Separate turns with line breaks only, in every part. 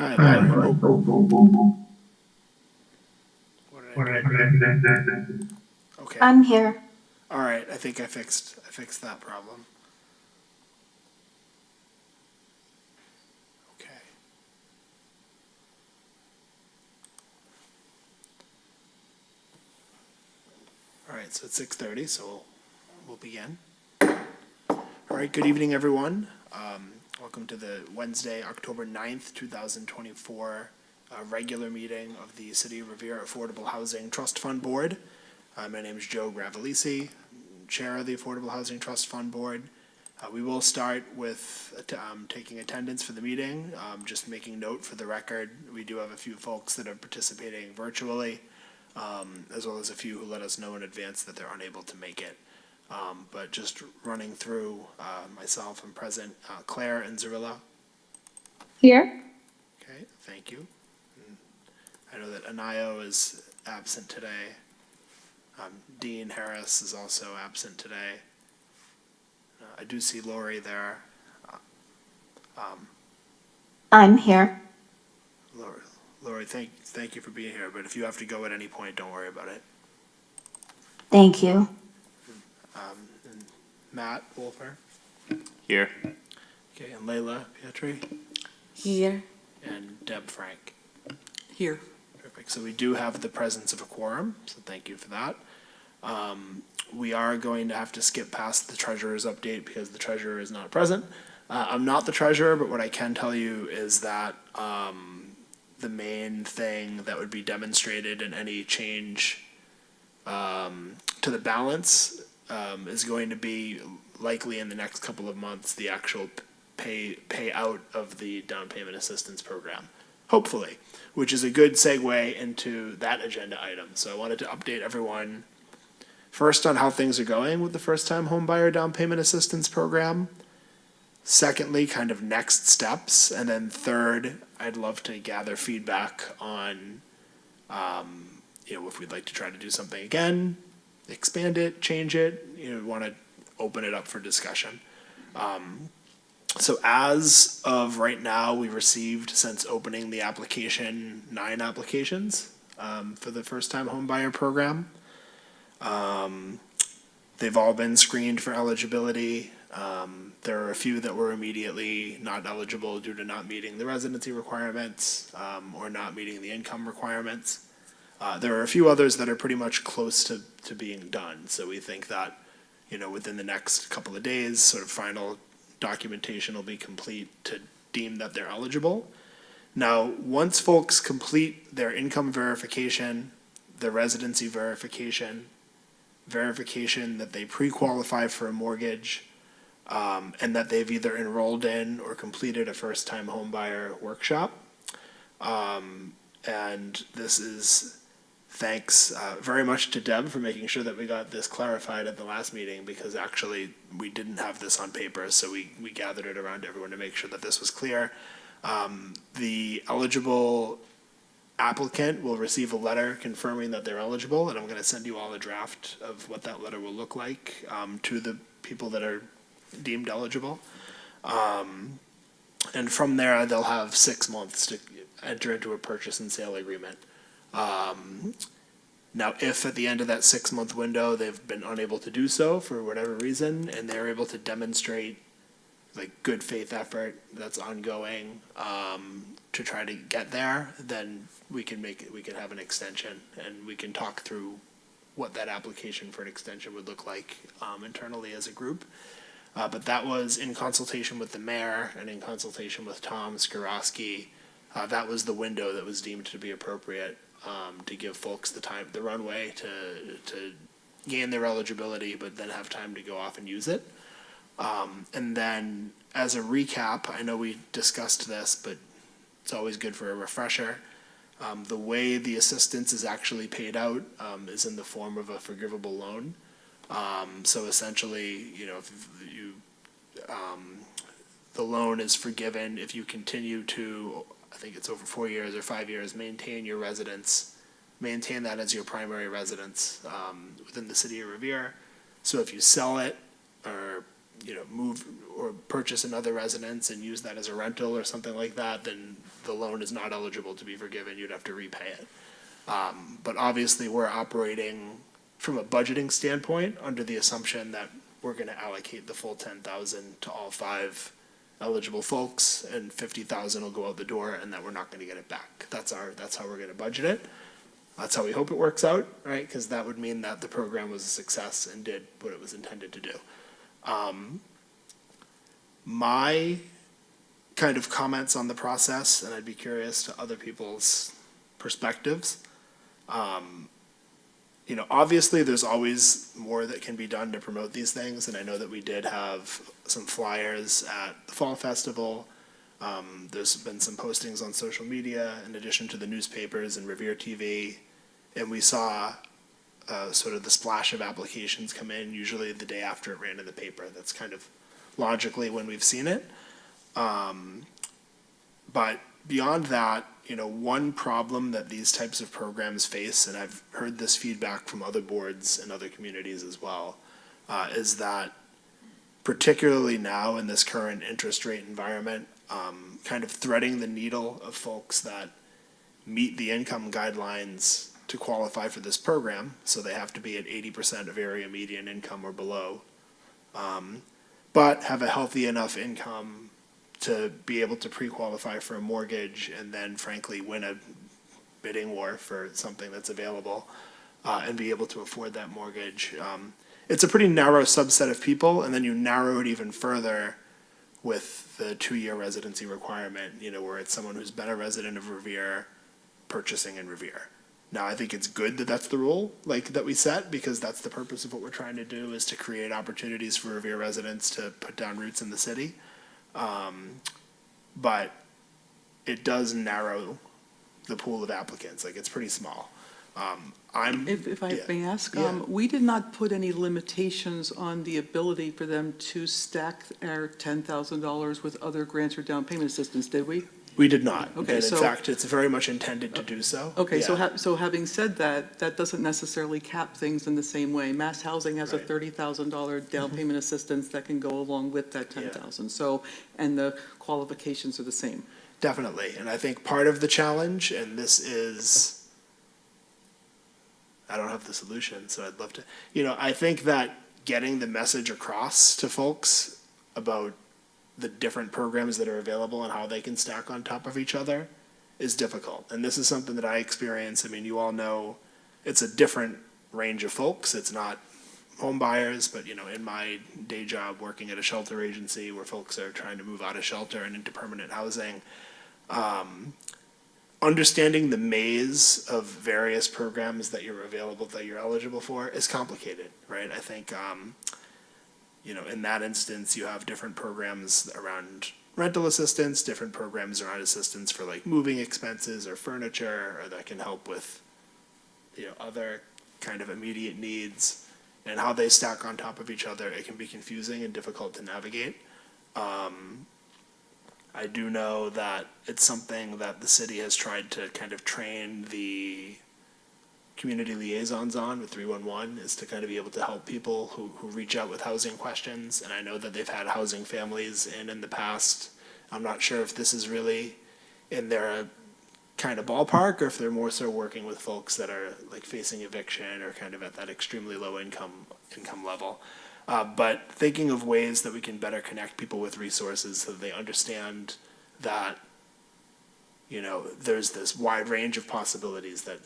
Hi, Lori. What did I do? Okay.
I'm here.
All right. I think I fixed that problem. Okay. All right. So it's 6:30. So we'll begin. All right. Good evening, everyone. Welcome to the Wednesday, October 9th, 2024 regular meeting of the City of Revere Affordable Housing Trust Fund Board. My name is Joe Gravelisi, Chair of the Affordable Housing Trust Fund Board. We will start with taking attendance for the meeting. Just making note for the record, we do have a few folks that are participating virtually, as well as a few who let us know in advance that they're unable to make it. But just running through, myself and present, Claire and Zarilla.
Here?
Okay, thank you. And I know that Anayo is absent today. Dean Harris is also absent today. I do see Lori there.
I'm here.
Lori, thank you for being here, but if you have to go at any point, don't worry about it.
Thank you.
And Matt Wolfer.
Here.
Okay, and Layla Pietri.
Here.
And Deb Frank.
Here.
Perfect. So we do have the presence of a quorum, so thank you for that. We are going to have to skip past the treasurer's update because the treasurer is not present. I'm not the treasurer, but what I can tell you is that the main thing that would be demonstrated in any change to the balance is going to be likely in the next couple of months the actual payout of the down payment assistance program, hopefully, which is a good segue into that agenda item. So I wanted to update everyone first on how things are going with the first-time homebuyer down payment assistance program. Secondly, kind of next steps. And then third, I'd love to gather feedback on, if we'd like to try to do something again, expand it, change it, want to open it up for discussion. So as of right now, we received, since opening the application, 9 applications for the first-time homebuyer program. They've all been screened for eligibility. There are a few that were immediately not eligible due to not meeting the residency requirements or not meeting the income requirements. There are a few others that are pretty much close to being done. So we think that, within the next couple of days, sort of final documentation will be complete to deem that they're eligible. Now, once folks complete their income verification, their residency verification that they pre-qualify for a mortgage, and that they've either enrolled in or completed a first-time homebuyer workshop. And this is thanks very much to Deb for making sure that we got this clarified at the last meeting, because actually we didn't have this on paper, so we gathered it around everyone to make sure that this was clear. The eligible applicant will receive a letter confirming that they're eligible, and I'm going to send you all a draft of what that letter will look like to the people that are deemed eligible. And from there, they'll have 6 months to enter into a purchase and sale agreement. Now, if at the end of that 6-month window they've been unable to do so for whatever reason, and they're able to demonstrate good faith effort that's ongoing to try to get there, then we can have an extension, and we can talk through what that application for an extension would look like internally as a group. But that was in consultation with the mayor and in consultation with Tom Skorosky. That was the window that was deemed to be appropriate to give folks the runway to gain their eligibility, but then have time to go off and use it. And then as a recap, I know we discussed this, but it's always good for a refresher. The way the assistance is actually paid out is in the form of a forgivable loan. So essentially, if the loan is forgiven if you continue to, I think it's over 4 years or 5 years, maintain your residence, maintain that as your primary residence within the City of Revere. So if you sell it or move or purchase another residence and use that as a rental or something like that, then the loan is not eligible to be forgiven. You'd have to repay it. But obviously, we're operating from a budgeting standpoint under the assumption that we're going to allocate the full 10,000 to all 5 eligible folks, and 50,000 will go out the door, and that we're not going to get it back. That's how we're going to budget it. That's how we hope it works out, right? Because that would mean that the program was a success and did what it was intended to do. My kind of comments on the process, and I'd be curious to other people's perspectives. Obviously, there's always more that can be done to promote these things, and I know that we did have some flyers at the Fall Festival. There's been some postings on social media in addition to the newspapers and Revere TV, and we saw sort of the splash of applications come in, usually the day after it ran in the paper. That's kind of logically when we've seen it. But beyond that, one problem that these types of programs face, and I've heard this feedback from other boards and other communities as well, is that particularly now in this current interest rate environment, kind of threading the needle of folks that meet the income guidelines to qualify for this program, so they have to be at 80% of area median income or below, but have a healthy enough income to be able to pre-qualify for a mortgage and then frankly win a bidding war for something that's available, and be able to afford that mortgage. It's a pretty narrow subset of people, and then you narrow it even further with the 2-year residency requirement, where it's someone who's been a resident of Revere purchasing in Revere. Now, I think it's good that that's the rule, that we set, because that's the purpose of what we're trying to do, is to create opportunities for Revere residents to put down roots in the city. But it does narrow the pool of applicants. It's pretty small.
If I may ask,
Yeah.
we did not put any limitations on the ability for them to stack our $10,000 with other grants or down payment assistance, did we?
We did not.
Okay,
And in
so-
fact, it's very much intended to do so.
Okay, so
Yeah.
so having said that, that doesn't necessarily cap things in the same way. Mass Housing has a
Right.
$30,000 down payment assistance that can go along with that 10,000. So, and the qualifications are the same.
Definitely. And I think part of the challenge, and this is, I don't have the solution, so I'd love to, I think that getting the message across to folks about the different programs that are available and how they can stack on top of each other is difficult. And this is something that I experience. I mean, you all know it's a different range of folks. It's not home buyers, but in my day job working at a shelter agency where folks are trying to move out of shelter and into permanent housing, understanding the maze of various programs that you're eligible for is complicated, right? I think, in that instance, you have different programs around rental assistance, different programs around assistance for moving expenses or furniture, or that can help with, other kind of immediate needs, and how they stack on top of each other. It can be confusing and difficult to navigate. I do know that it's something that the city has tried to kind of train the community liaisons on with 311, is to kind of be able to help people who reach out with housing questions. And I know that they've had housing families in the past. I'm not sure if this is really in their kind of ballpark, or if they're more so working with folks that are facing eviction or kind of at that extremely low income level. But thinking of ways that we can better connect people with resources so that they understand that, there's this wide range of possibilities that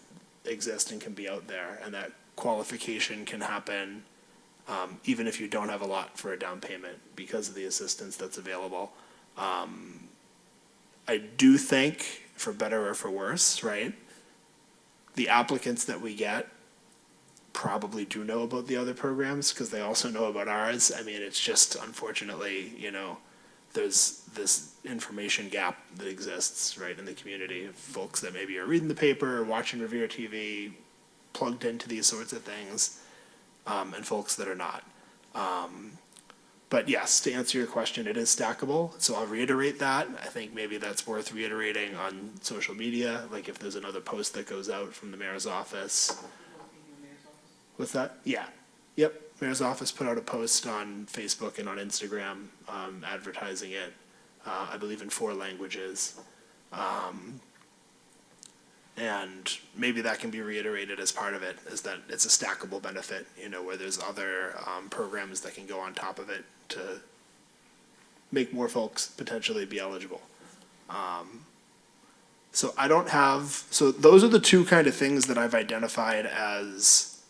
exist and can be out there, and that qualification can happen even if you don't have a lot for a down payment because of the assistance that's available. I do think, for better or for worse, right, the applicants that we get probably do know about the other programs because they also know about ours. I mean, it's just, unfortunately, there's this information gap that exists, right, in the community of folks that maybe are reading the paper or watching Revere TV, plugged into these sorts of things, and folks that are not. But yes, to answer your question, it is stackable. So I'll reiterate that. I think maybe that's worth reiterating on social media, if there's another post that goes out from the mayor's office. What's that? Yeah. Yep. mayor's office put out a post on Facebook and on Instagram, advertising it, I believe in 4 languages. And maybe that can be reiterated as part of it, is that it's a stackable benefit, where there's other programs that can go on top of it to make more folks potentially be eligible. So those are the 2 kind of things that I've identified as,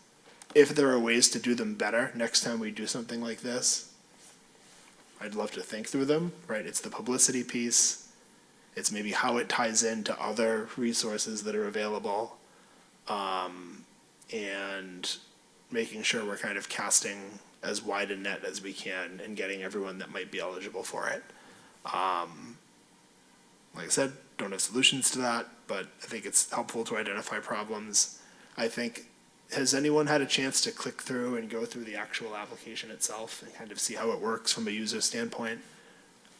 if there are ways to do them better next time we do something like this, I'd love to think through them, right? It's the publicity piece. It's maybe how it ties into other resources that are available, and making sure we're kind of casting as wide a net as we can and getting everyone that might be eligible for it. Like I said, don't have solutions to that, but I think it's helpful to identify problems. I think, has anyone had a chance to click through and go through the actual application itself and kind of see how it works from a user standpoint?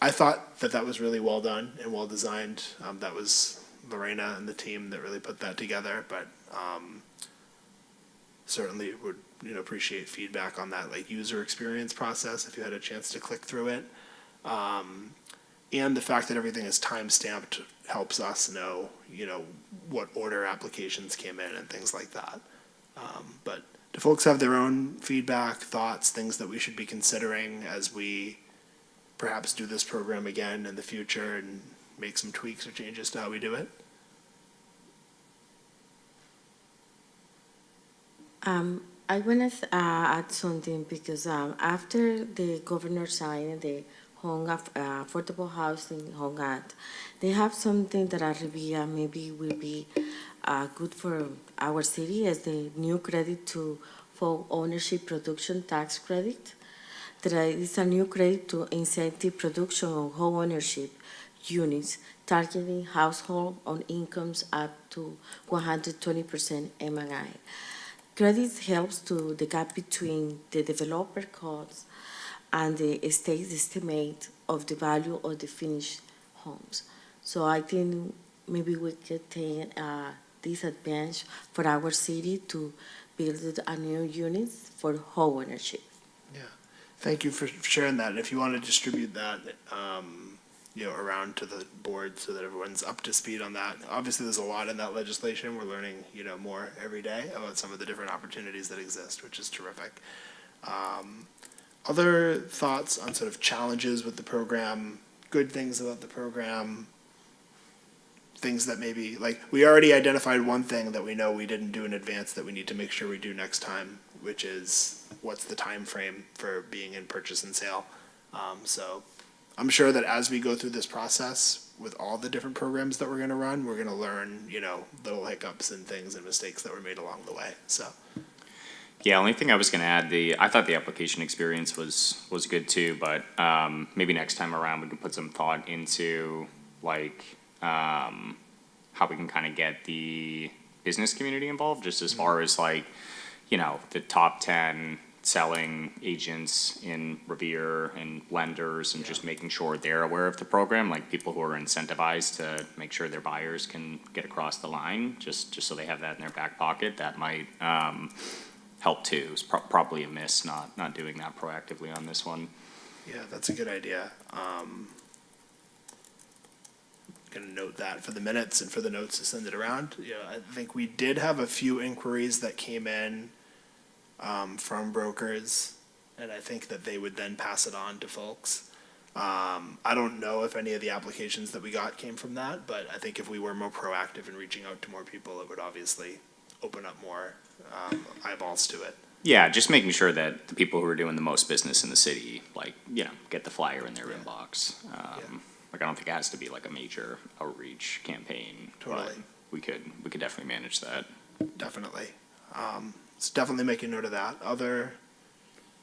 I thought that was really well done and well designed. That was Lorena and the team that really put that together, but certainly would appreciate feedback on that, like, user experience process if you had a chance to click through it. And the fact that everything is time-stamped helps us know, what order applications came in and things like that. But do folks have their own feedback, thoughts, things that we should be considering as we perhaps do this program again in the future and make some tweaks or changes to how we do it?
I want to add something because after the governor signed the affordable housing Home Act, they have something that Arribia maybe will be good for our city as the new credit for ownership production tax credit. That is a new credit to incentive production of home ownership units targeting household on incomes up to 120% MI. Credit helps to the gap between the developer costs and the state's estimate of the value of the finished homes. So I think maybe we could take this advantage for our city to build a new units for home ownership.
Yeah, thank you for sharing that. And if you want to distribute that, around to the board so that everyone's up to speed on that. Obviously, there's a lot in that legislation. We're learning, more every day about some of the different opportunities that exist, which is terrific. Other thoughts on sort of challenges with the program, good things about the program, things that maybe, like, we already identified one thing that we know we didn't do in advance that we need to make sure we do next time, which is what's the time frame for being in purchase and sale. So I'm sure that as we go through this process with all the different programs that we're going to run, we're going to learn, little hiccups and things and mistakes that were made along the way. So.
Yeah, only thing I was going to add, I thought the application experience was good too, but maybe next time around we can put some thought into how we can kind of get the business community involved, just as far as the top 10 selling agents in Revere and lenders and just making sure they're aware of the program, like people who are incentivized to make sure their buyers can get across the line, just so they have that in their back pocket. That might help too. It's probably a miss not doing that proactively on this one.
Yeah, that's a good idea. Going to note that for the minutes and for the notes to send it around. I think we did have a few inquiries that came in from brokers, and I think that they would then pass it on to folks. I don't know if any of the applications that we got came from that, but I think if we were more proactive in reaching out to more people, it would obviously open up more eyeballs to it.
Yeah, just making sure that the people who are doing the most business in the city, get the flyer in their inbox. I don't think it has to be a major outreach campaign.
Totally.
But we could definitely manage that.
Definitely. So definitely make a note of that. Other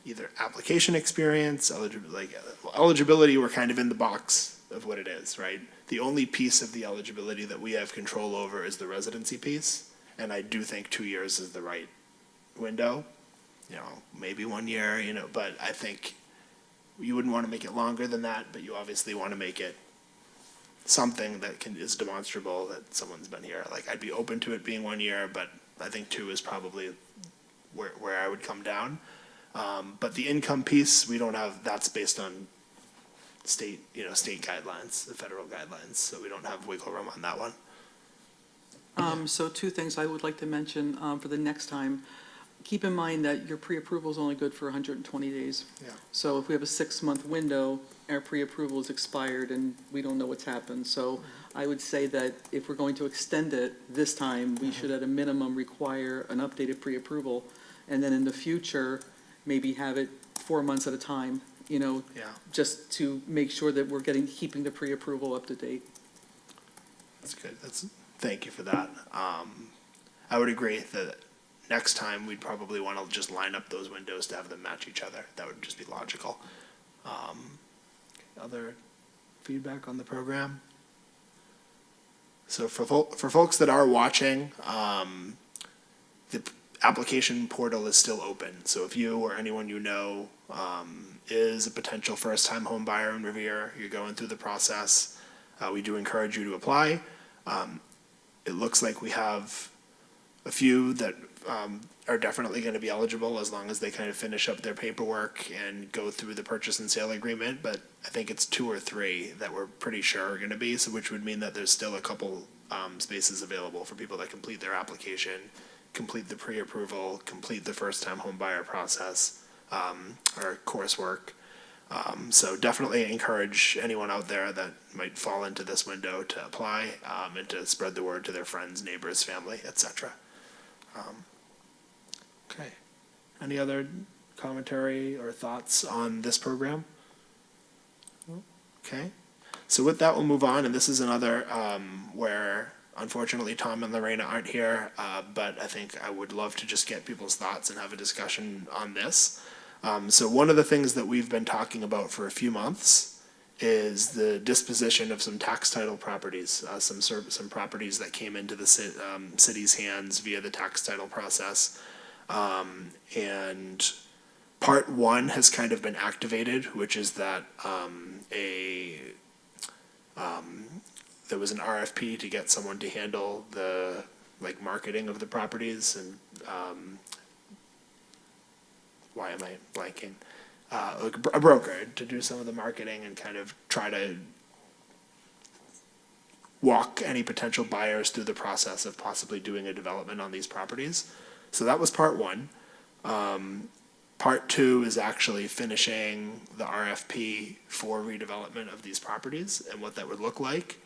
either application experience, eligibility, we're kind of in the box of what it is, right? The only piece of the eligibility that we have control over is the residency piece, and I do think 2 years is the right window. Maybe 1 year, but I think you wouldn't want to make it longer than that, but you obviously want to make it something that is demonstrable that someone's been here. I'd be open to it being 1 year, but I think 2 is probably where I would come down. But the income piece, we don't have, that's based on state guidelines, the federal guidelines, so we don't have wiggle room on that one.
So two things I would like to mention for the next time. Keep in mind that your pre-approval is only good for 120 days.
Yeah.
So if we have a 6-month window, our pre-approval is expired and we don't know what's happened. So I would say that if we're going to extend it this time, we should at a minimum require an updated pre-approval. And then in the future, maybe have it 4 months at a time,
Yeah.
just to make sure that we're keeping the pre-approval up to date.
That's good. Thank you for that. I would agree that next time we'd probably want to just line up those windows to have them match each other. That would just be logical. Other feedback on the program? So for folks that are watching, the application portal is still open. So if you or anyone you know is a potential first-time home buyer in Revere, you're going through the process, we do encourage you to apply. It looks like we have a few that are definitely going to be eligible as long as they kind of finish up their paperwork and go through the purchase and sale agreement. But I think it's 2 or 3 that we're pretty sure are going to be, so which would mean that there's still a couple spaces available for people that complete their application, complete the pre-approval, complete the first-time home buyer process, or coursework. So definitely encourage anyone out there that might fall into this window to apply and to spread the word to their friends, neighbors, family, etc. Okay. Any other commentary or thoughts on this program? Okay. So with that, we'll move on, and this is another where unfortunately Tom and Lorena aren't here, but I think I would love to just get people's thoughts and have a discussion on this. So one of the things that we've been talking about for a few months is the disposition of some tax title properties, some properties that came into the city's hands via the tax title process. And part 1 has kind of been activated, which is that there was an RFP to get someone to handle the marketing of the properties and why am I blanking? A broker to do some of the marketing and kind of try to walk any potential buyers through the process of possibly doing a development on these properties. So that was part 1. Part 2 is actually finishing the RFP for redevelopment of these properties and what that would look like.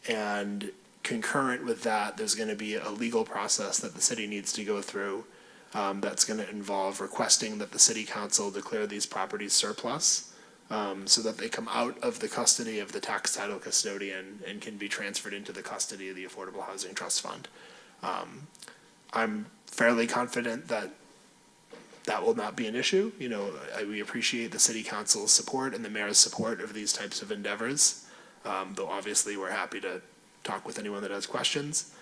And concurrent with that, there's going to be a legal process that the city needs to go through that's going to involve requesting that the city council declare these properties surplus so that they come out of the custody of the tax title custodian and can be transferred into the custody of the Affordable Housing Trust Fund. I'm fairly confident that that will not be an issue. We appreciate the city council's support and the mayor's support of these types of endeavors, though obviously we're happy to talk with anyone that has questions.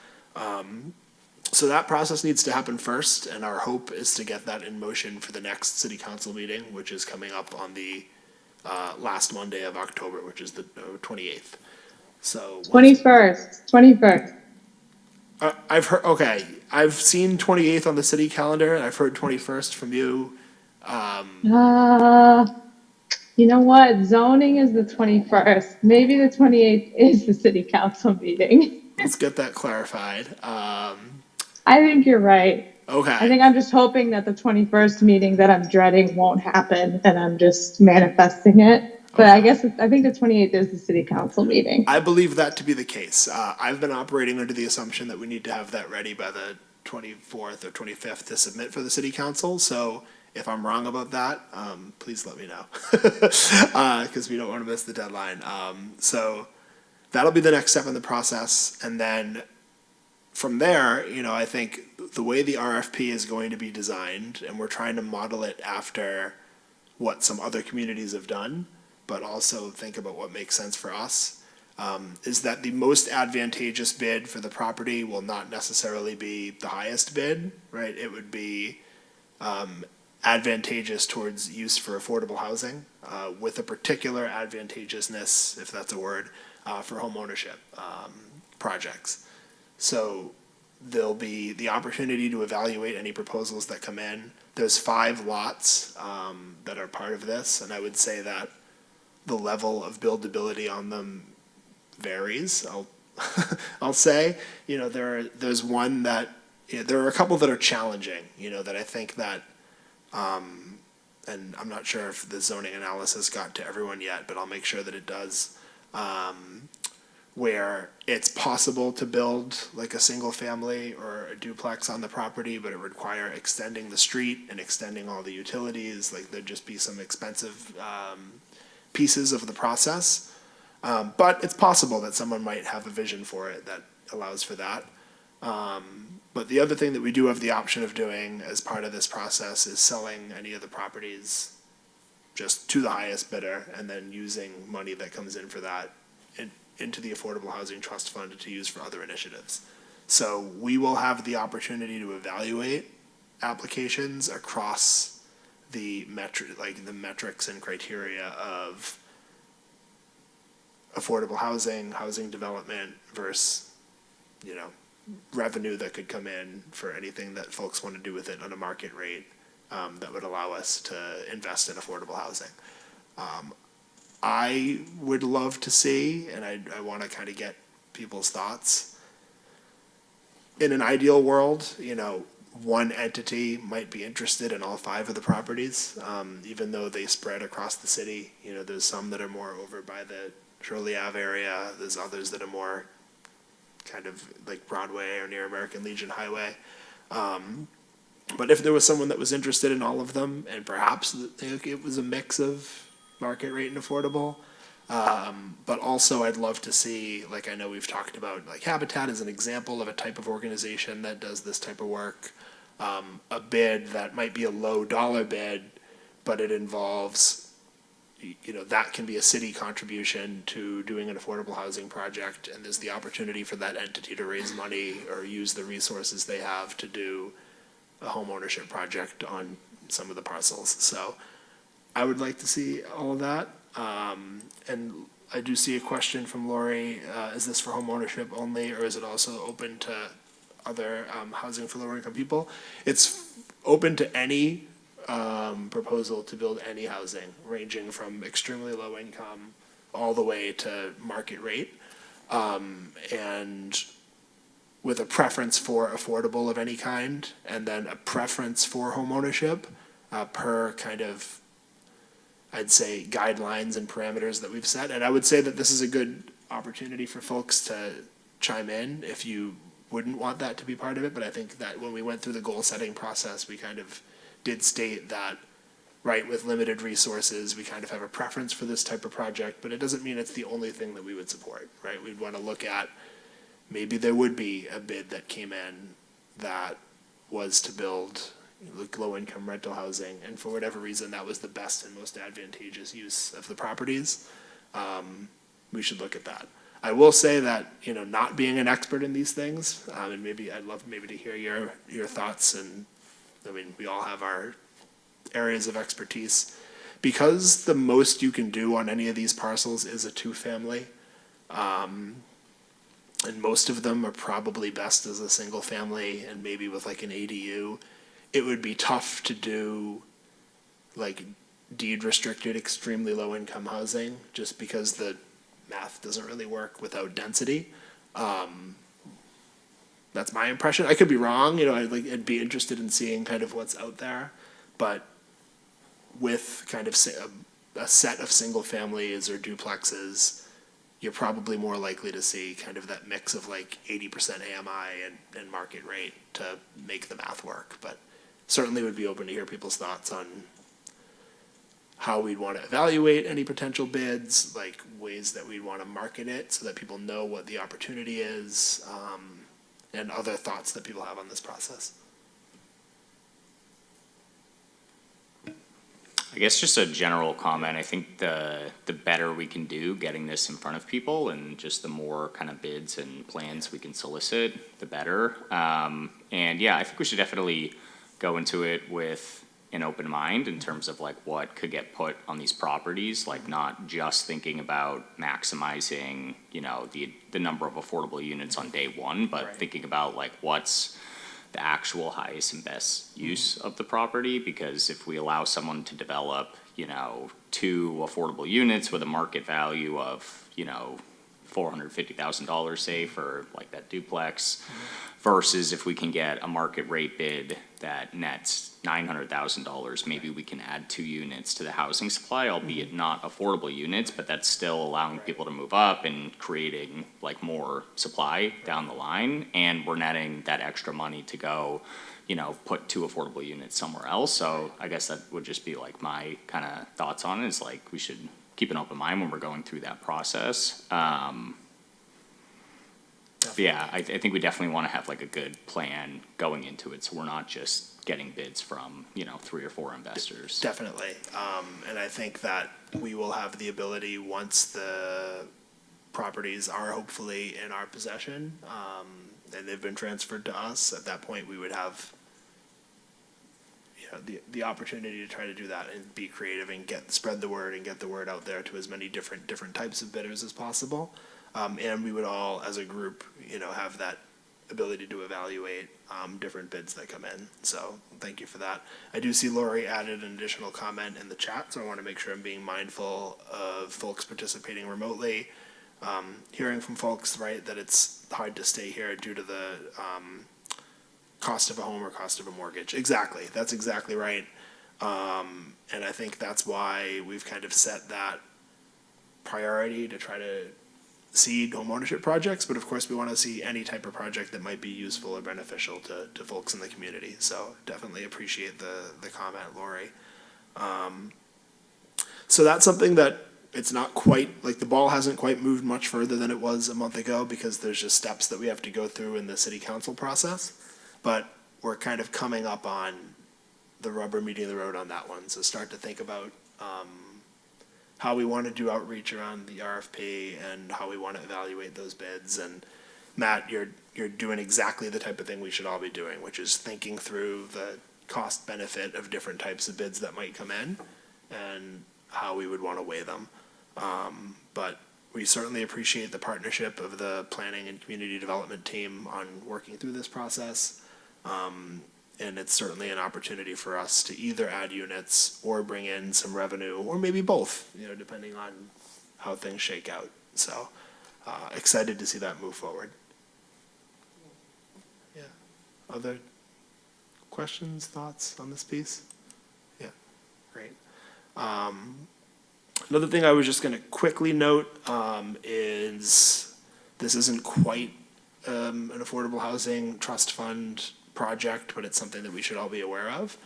So that process needs to happen first, and our hope is to get that in motion for the next city council meeting, which is coming up on the last Monday of October, which is the 28th. So
21st.
I've heard, okay, I've seen 28th on the city calendar, and I've heard 21st from you.
You know what? Zoning is the 21st. Maybe the 28th is the city council meeting.
Let's get that clarified.
I think you're right.
Okay.
I think I'm just hoping that the 21st meeting that I'm dreading won't happen, and I'm just manifesting it. But I think the 28th is the city council meeting.
I believe that to be the case. I've been operating under the assumption that we need to have that ready by the 24th or 25th to submit for the city council. So if I'm wrong about that, please let me know, because we don't want to miss the deadline. So that'll be the next step in the process. And then from there, I think the way the RFP is going to be designed, and we're trying to model it after what some other communities have done, but also think about what makes sense for us, is that the most advantageous bid for the property will not necessarily be the highest bid, right? It would be advantageous towards use for affordable housing, with a particular advantageousness, if that's a word, for home ownership projects. So there'll be the opportunity to evaluate any proposals that come in. There's 5 lots that are part of this, and I would say that the level of buildability on them varies. I'll say, there's one that, there are a couple that are challenging, that I think that, and I'm not sure if the zoning analysis got to everyone yet, but I'll make sure that it does, where it's possible to build like a single family or a duplex on the property, but it would require extending the street and extending all the utilities, like there'd just be some expensive pieces of the process. But it's possible that someone might have a vision for it that allows for that. But the other thing that we do have the option of doing as part of this process is selling any of the properties just to the highest bidder and then using money that comes in for that into the Affordable Housing Trust Fund to use for other initiatives. So we will have the opportunity to evaluate applications across the metrics and criteria of affordable housing, housing development versus, revenue that could come in for anything that folks want to do with it on a market rate that would allow us to invest in affordable housing. I would love to see, and I want to kind of get people's thoughts. In an ideal world, one entity might be interested in all 5 of the properties, even though they spread across the city. There's some that are more over by the Shirley Ave area. There's others that are more kind of like Broadway or near American Legion Highway. But if there was someone that was interested in all of them, and perhaps it was a mix of market rate and affordable, but also I'd love to see, like I know we've talked about, like Habitat as an example of a type of organization that does this type of work, a bid that might be a low dollar bid, but it involves, that can be a city contribution to doing an affordable housing project, and there's the opportunity for that entity to raise money or use the resources they have to do a home ownership project on some of the parcels. So I would like to see all of that. And I do see a question from Lori, is this for home ownership only, or is it also open to other housing for lower income people? It's open to any proposal to build any housing, ranging from extremely low income all the way to market rate, and with a preference for affordable of any kind, and then a preference for home ownership per kind of, I'd say, guidelines and parameters that we've set. And I would say that this is a good opportunity for folks to chime in if you wouldn't want that to be part of it. But I think that when we went through the goal setting process, we kind of did state that, right, with limited resources, we kind of have a preference for this type of project, but it doesn't mean it's the only thing that we would support, right? We'd want to look at, maybe there would be a bid that came in that was to build low-income rental housing, and for whatever reason, that was the best and most advantageous use of the properties. We should look at that. I will say that, not being an expert in these things, and maybe I'd love maybe to hear your thoughts, and I mean, we all have our areas of expertise. Because the most you can do on any of these parcels is a 2-family, and most of them are probably best as a single family and maybe with like an ADU, it would be tough to do like deed restricted, extremely low income housing, just because the math doesn't really work without density. That's my impression. I could be wrong. I'd be interested in seeing kind of what's out there, but with kind of a set of single families or duplexes, you're probably more likely to see kind of that mix of like 80% AMI and market rate to make the math work. But certainly would be open to hear people's thoughts on how we'd want to evaluate any potential bids, like ways that we'd want to market it so that people know what the opportunity is, and other thoughts that people have on this process.
I guess just a general comment. I think the better we can do getting this in front of people, and just the more kind of bids and plans we can solicit, the better. And yeah, I think we should definitely go into it with an open mind in terms of like what could get put on these properties, like not just thinking about maximizing, you know, the number of affordable units on day one, but
Right.
thinking about like what's the actual highest and best use of the property, because if we allow someone to develop, you know, 2 affordable units with a market value of, you know, $450,000, say, for like that duplex, versus if we can get a market rate bid that nets $900,000, maybe we can add 2 units to the housing supply, albeit not affordable units, but that's still allowing people to move up and creating like more supply down the line, and we're netting that extra money to go, you know, put 2 affordable units somewhere else. So I guess that would just be like my kind of thoughts on it, is like we should keep an open mind when we're going through that process. But yeah, I think we definitely want to have like a good plan going into it, so we're not just getting bids from, you know, 3 or 4 investors.
Definitely. And I think that we will have the ability, once the properties are hopefully in our possession, and they've been transferred to us, at that point, we would have, you know, the opportunity to try to do that and be creative and spread the word and get the word out there to as many different types of bidders as possible. And we would all, as a group, you know, have that ability to evaluate different bids that come in. So thank you for that. I do see Lori added an additional comment in the chat, so I want to make sure I'm being mindful of folks participating remotely. Hearing from folks, right, that it's hard to stay here due to the cost of a home or cost of a mortgage. Exactly. That's exactly right. And I think that's why we've kind of set that priority to try to seed home ownership projects, but of course we want to see any type of project that might be useful or beneficial to folks in the community. So definitely appreciate the comment, Lori. So that's something that it's not quite, like the ball hasn't quite moved much further than it was a month ago, because there's just steps that we have to go through in the city council process. But we're kind of coming up on the rubber meeting the road on that one. So start to think about how we want to do outreach around the RFP and how we want to evaluate those bids. And Matt, you're doing exactly the type of thing we should all be doing, which is thinking through the cost benefit of different types of bids that might come in and how we would want to weigh them. But we certainly appreciate the partnership of the planning and community development team on working through this process. And it's certainly an opportunity for us to either add units or bring in some revenue, or maybe both, you know, depending on how things shake out. So excited to see that move forward. Yeah. Other questions, thoughts on this piece? Yeah, great. Another thing I was just going to quickly note is this isn't quite an affordable housing trust fund project, but it's something that we should all be aware of,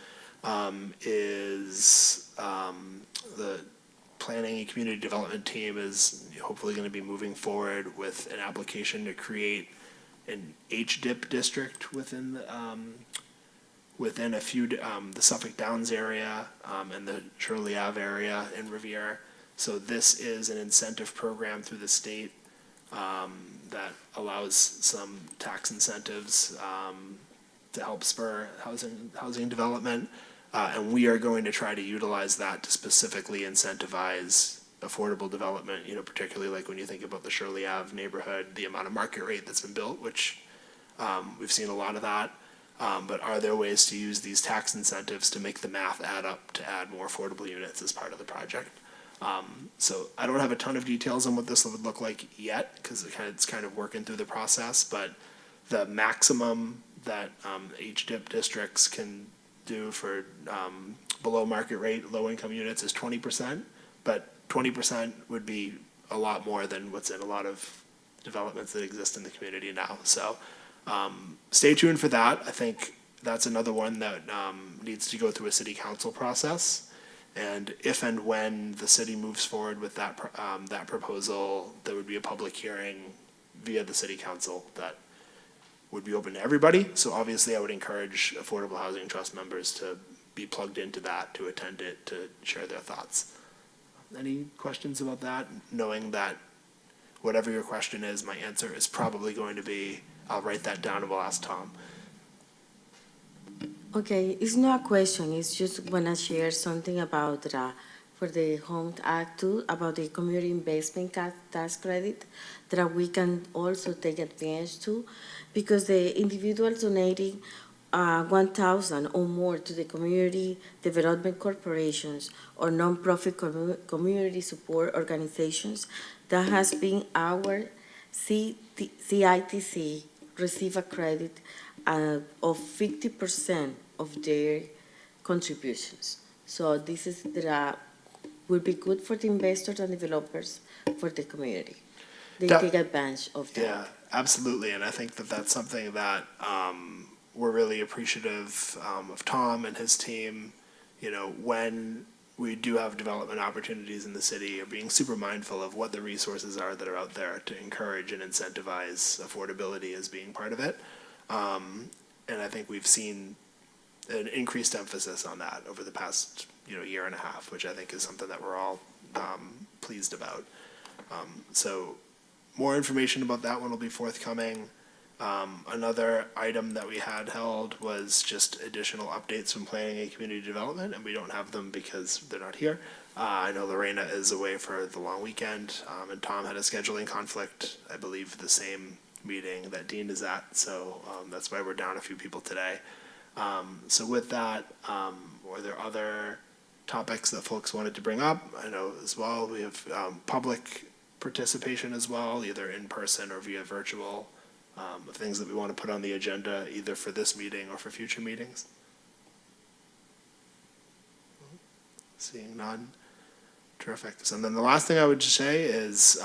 is the planning and community development team is hopefully going to be moving forward with an application to create an HDIP district within a few, the Suffolk Downs area and the Shirley Ave area in Revere. So this is an incentive program through the state that allows some tax incentives to help spur housing development, and we are going to try to utilize that to specifically incentivize affordable development. You know, particularly like when you think about the Shirley Ave neighborhood, the amount of market rate that's been built, which we've seen a lot of that. But are there ways to use these tax incentives to make the math add up to add more affordable units as part of the project? So I don't have a ton of details on what this would look like yet, because it's kind of working through the process, but the maximum that HDIP districts can do for below market rate low income units is 20%, but 20% would be a lot more than what's in a lot of developments that exist in the community now. So stay tuned for that. I think that's another one that needs to go through a city council process. And if and when the city moves forward with that proposal, there would be a public hearing via the city council that would be open to everybody. So obviously I would encourage Affordable Housing Trust members to be plugged into that, to attend it, to share their thoughts. Any questions about that? Knowing that whatever your question is, my answer is probably going to be, I'll write that down and we'll ask Tom.
Okay, it's not a question, it's just wanna share something about, for the Home Act 2, about the community investment tax credit, that we can also take advantage to, because the individuals donating 1,000 or more to the community development corporations or nonprofit community support organizations, that has been our CITC receive a credit of 50% of their contributions. So this is will be good for the investors and developers, for the community. They
That-
take advantage of that.
Yeah, absolutely, and I think that that's something that we're really appreciative of Tom and his team. You know, when we do have development opportunities in the city, are being super mindful of what the resources are that are out there to encourage and incentivize affordability as being part of it. And I think we've seen an increased emphasis on that over the past, year and a half, which I think is something that we're all pleased about. So more information about that one will be forthcoming. Another item that we had held was just additional updates from planning and community development, and we don't have them because they're not here. I know Lorena is away for the long weekend, and Tom had a scheduling conflict, I believe the same meeting that Dean is at, so that's why we're down a few people today. So with that, were there other topics that folks wanted to bring up? I know as well, we have public participation as well, either in person or via virtual, of things that we want to put on the agenda, either for this meeting or for future meetings. Seeing none. Terrific. So then the last thing I would just say is,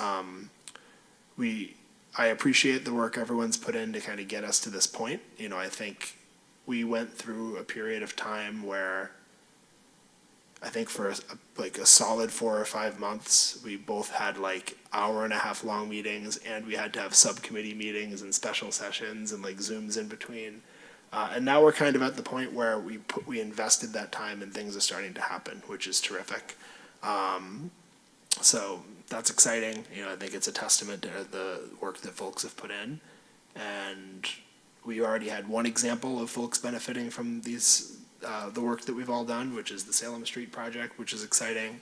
I appreciate the work everyone's put in to kind of get us to this point. I think we went through a period of time where I think for a solid 4 or 5 months, we both had like hour-and-a-half long meetings, and we had to have subcommittee meetings and special sessions and like Zooms in between. And now we're kind of at the point where we invested that time and things are starting to happen, which is terrific. So that's exciting. I think it's a testament to the work that folks have put in. And we already had one example of folks benefiting from the work that we've all done, which is the Salem Street project, which is exciting.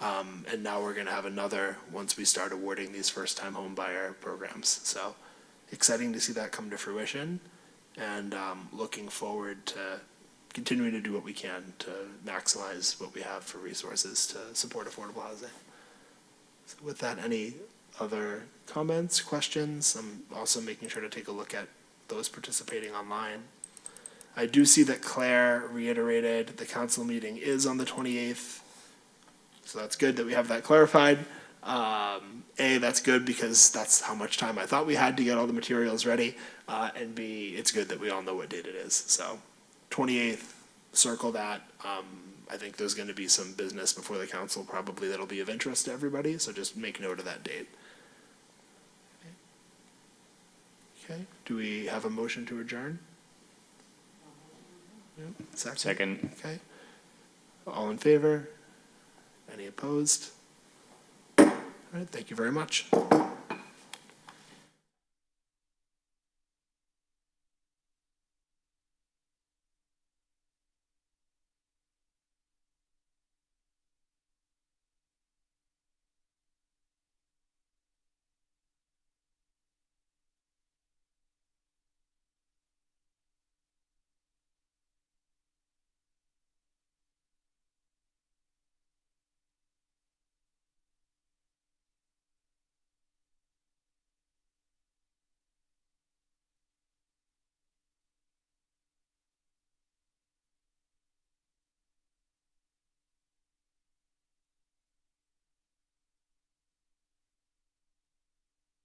And now we're going to have another once we start awarding these first-time home buyer programs. So exciting to see that come to fruition, and looking forward to continuing to do what we can to maximize what we have for resources to support affordable housing. So with that, any other comments, questions? I'm also making sure to take a look at those participating online. I do see that Claire reiterated the council meeting is on the 28th. So that's good that we have that clarified. A, that's good because that's how much time I thought we had to get all the materials ready. And B, it's good that we all know what date it is. So 28th, circle that. I think there's going to be some business before the council probably that'll be of interest to everybody. So just make note of that date. Okay. Do we have a motion to adjourn? Yep.
Second.
Okay. All in favor? Any opposed? All right, thank you very much.